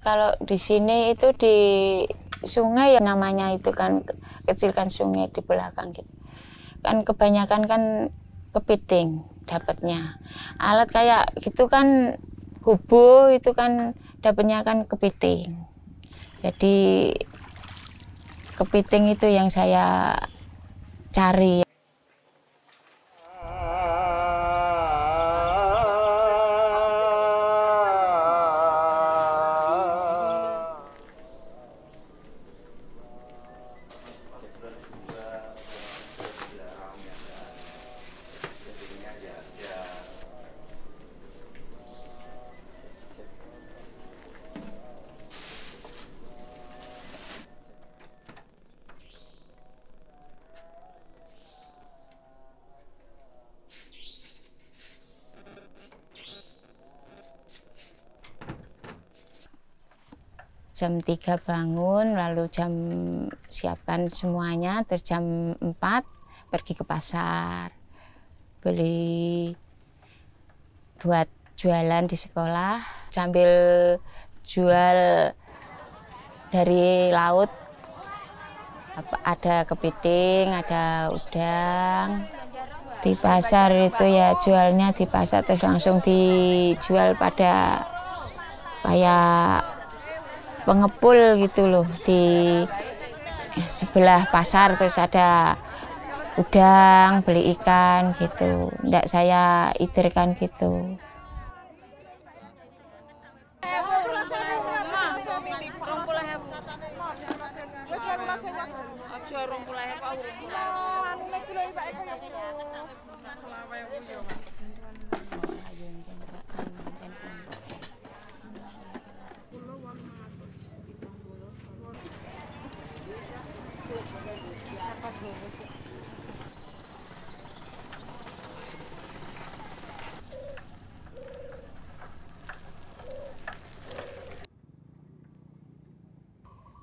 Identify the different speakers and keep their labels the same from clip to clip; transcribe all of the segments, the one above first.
Speaker 1: Kalau di sini itu di sungai ya namanya itu kan kecil kan sungai di belakang gitu. Kan kebanyakan kan kepiting dapatnya. Alat kayak gitu kan hubo itu kan dapatnya kan kepiting. Jadi kepiting itu yang saya cari. Jam 3 bangun, lalu jam siapkan semuanya, terus jam 4 pergi ke pasar. Beli buat jualan di sekolah, sambil jual dari laut. Ada kepiting, ada udang. Di pasar itu ya jualnya di pasar, terus langsung dijual pada kayak pengepul gitu loh, di sebelah pasar terus ada udang, beli ikan gitu. Nggak saya itirkan gitu.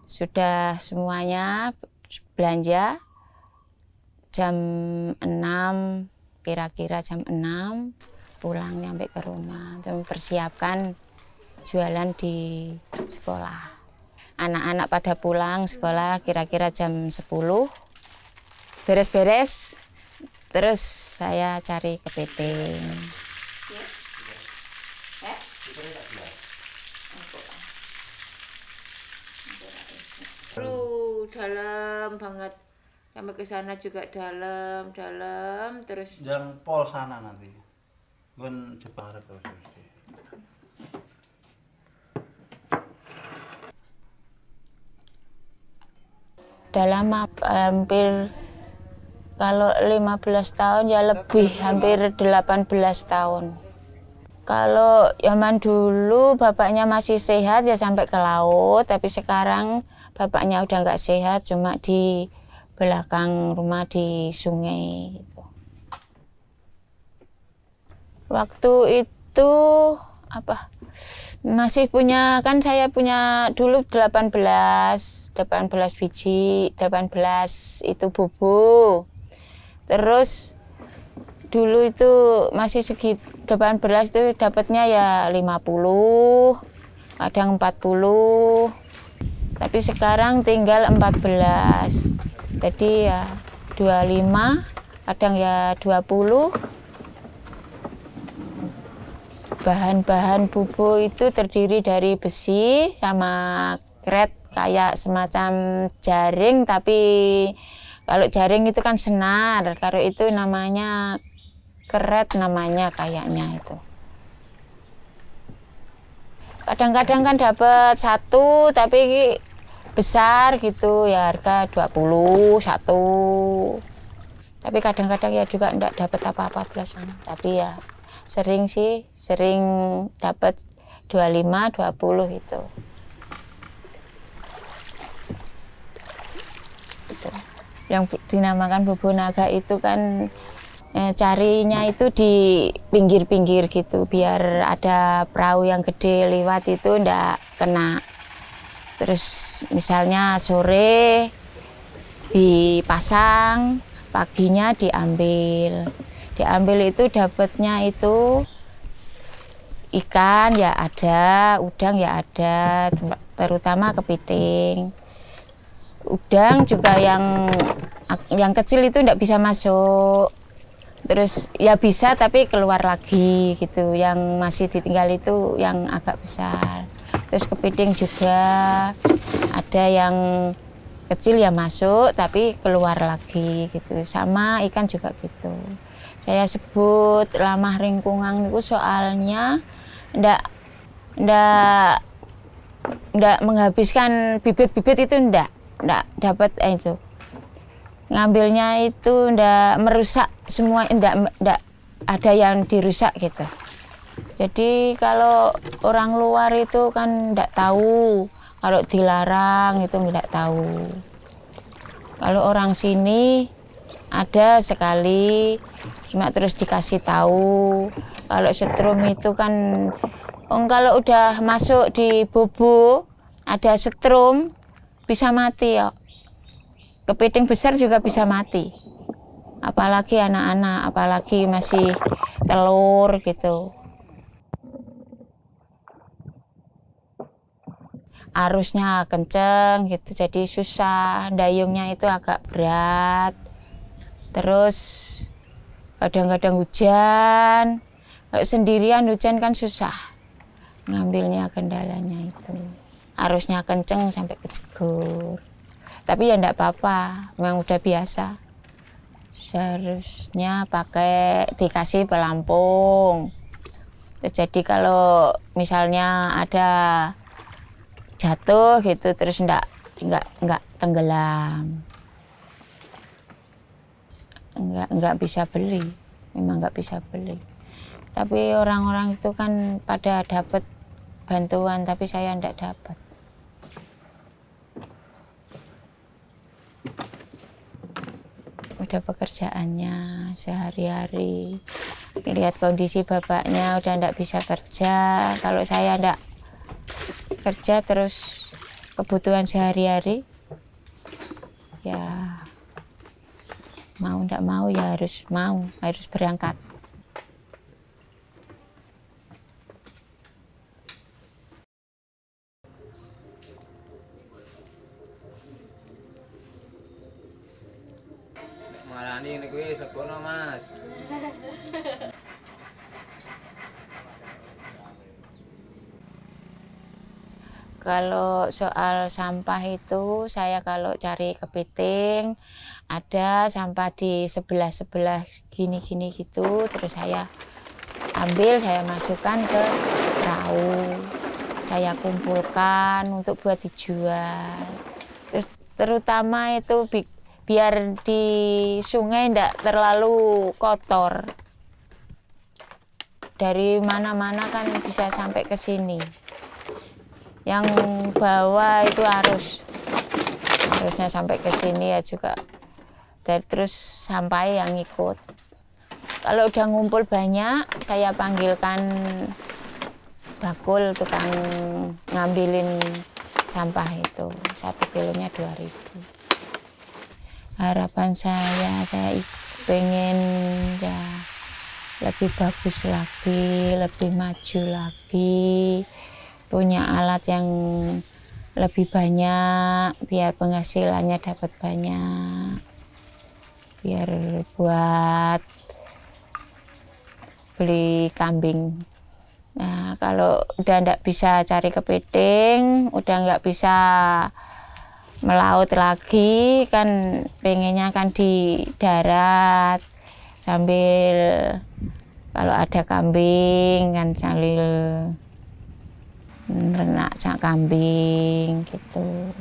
Speaker 1: Sudah semuanya belanja jam 6, kira-kira jam 6 pulang nyampe ke rumah, mempersiapkan jualan di sekolah. Anak-anak pada pulang sekolah kira-kira jam 10, beres-beres, terus saya cari kepiting. Dalam banget, sampai ke sana juga dalam, terus
Speaker 2: yang pol sana nanti pun Jepang terus.
Speaker 1: Dalam hampir, kalau 15 tahun ya lebih, hampir 18 tahun. Kalau zaman dulu bapaknya masih sehat ya sampai ke laut, tapi sekarang bapaknya udah nggak sehat, cuma di belakang rumah di sungai. Waktu itu masih punya, kan saya punya dulu 18 biji, 18 itu bubu. Terus dulu itu masih segitu 18 itu dapatnya ya 50, kadang 40. Tapi sekarang tinggal 14. Jadi ya 25, kadang ya 20. Bahan-bahan bubu itu terdiri dari besi sama kret kayak semacam jaring, tapi kalau jaring itu kan senar, kalau itu namanya kret namanya kayaknya itu. Kadang-kadang kan dapat satu tapi besar gitu ya harga 20 satu. Tapi kadang-kadang ya juga enggak dapat apa-apa belas. Tapi ya sering dapat 25 20 itu. Yang dinamakan bubu naga itu kan carinya itu di pinggir-pinggir gitu, biar ada perahu yang gede lewat itu ndak kena. Terus misalnya sore dipasang, paginya diambil. Diambil itu dapatnya itu ikan ya ada, udang ya ada, terutama kepiting. Udang juga yang kecil itu tidak bisa masuk. Terus ya bisa tapi keluar lagi gitu. Yang masih ditinggal itu yang agak besar. Terus kepiting juga ada yang kecil ya masuk tapi keluar lagi gitu. Sama ikan juga gitu. Saya sebut lamah ringkungan itu soalnya ndak menghabiskan bibit-bibit itu ndak dapat itu. Ngambilnya itu ndak merusak semua, ndak ada yang dirusak gitu. Jadi kalau orang luar itu kan ndak tahu, kalau dilarang itu ndak tahu. Kalau orang sini ada sekali, cuma terus dikasih tahu. Kalau setrum itu kan, kalau udah masuk di bubuk ada setrum bisa mati ya. Kepiting besar juga bisa mati. Apalagi anak-anak, apalagi masih telur gitu. Arusnya kenceng gitu, jadi susah. Dayungnya itu agak berat. Terus kadang-kadang hujan. Kalau sendirian hujan kan susah. Ngambilnya kendalanya itu. Arusnya kenceng sampai kejegur. Tapi ya enggak apa-apa, memang udah biasa. Seharusnya dikasih pelampung. Jadi kalau misalnya ada jatuh gitu terus enggak tenggelam. Enggak bisa beli, memang enggak bisa beli. Tapi orang-orang itu kan pada dapat bantuan, tapi saya enggak dapat. Udah pekerjaannya sehari-hari, lihat kondisi bapaknya udah enggak bisa kerja. Kalau saya enggak kerja terus kebutuhan sehari-hari, ya mau enggak mau ya harus berangkat.
Speaker 3: Marani ini kuwi sekono Mas.
Speaker 1: Kalau soal sampah itu saya kalau cari kepiting ada sampah di sebelah gini gitu, terus saya ambil, saya masukkan ke perahu, saya kumpulkan untuk buat dijual. Terus terutama itu biar di sungai tidak terlalu kotor. Dari mana-mana kan bisa sampai ke sini. Yang bawah itu harusnya sampai ke sini ya juga. Terus sampai yang ikut. Kalau udah ngumpul banyak, saya panggilkan bakul tukang ngambilin sampah itu. 1 kilonya 2.000. Harapan saya pengen ya lebih bagus lagi, lebih maju lagi, punya alat yang lebih banyak, biar penghasilannya dapat banyak, biar buat beli kambing. Nah, kalau udah nggak bisa cari kepiting, udah nggak bisa melaut lagi, kan pengennya kan di darat sambil kalau ada kambing kan sambil renak kambing gitu.